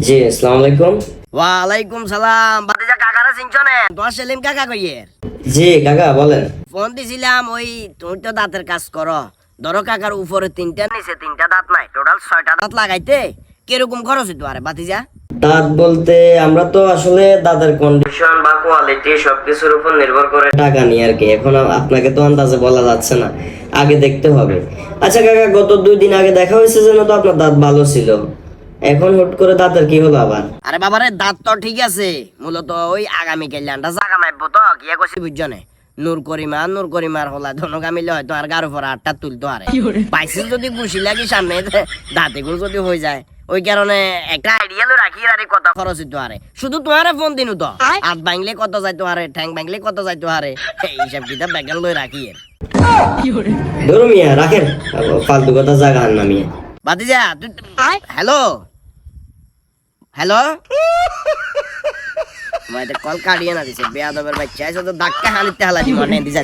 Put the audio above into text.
জি, আসসালামু আলাইকুম। ওয়ালাইকুম সালাম। বাতিজা কাকারা চিনছো না? তোমার সেলিম কাকা কইয়ের জি কাকা বলেন। ফোন দিছিলাম, ওই তুমি তো দাঁতের কাজ করো। ধরো কাকার উপরে তিনটা নিচে তিনটা দাঁত নাই, টোটাল 6টা দাঁত লাগাইতে কিরকম খরচ হইতে পারে বাতিজা? দাঁত বলতে আমরা তো আসলে দাঁতের কন্ডিশন বা কোয়ালিটি সবকিছুর উপর নির্ভর করে টাকা নিই আর কি। এখন আপনাকে তো আন্দাজে বলা যাচ্ছে না, আগে দেখতে হবে। আচ্ছা কাকা, গত 2 দিন আগে দেখা হয়েছে যেন, তো আপনার দাঁত ভালো ছিল, এখন হুট করে দাঁতের কি হলো আবার? আরে বাবারে, দাঁত তো ঠিক আছে, মূলত ওই আগামী কাল্যাণটা জাগা মাইবো তো গিয়া কইছি বুঝছো না। নূর করিমার হলা ধনকা মিলে হয়তো আর গার উপর আটটা তুলতো আরে পাইছিস যদি খুশি লাগি সামনে দাঁতে গুলো যদি হয়ে যায়, ওই কারণে একটা আইডিয়া লো রাখি আর কত খরচ হইতো আরে। শুধু তোমারে ফোন দিনু তো, হাত ভাঙলে কত যাইতো আরে, ঠ্যাং ভাঙলে কত যাইতো আরে, এইসব কিতাব ব্যাগাল লই রাখি এর। ধরো মিয়া রাখেন, ফালতু কথা জায়গা হান না মিয়া। বাতিজা তুই, হ্যালো হ্যালো, তোমায় কল কাটিয়ে না দিছে বেয়াদবের বাচ্চা, এসে তো ধাক্কা হানিতে হালাজি মনে দিছে।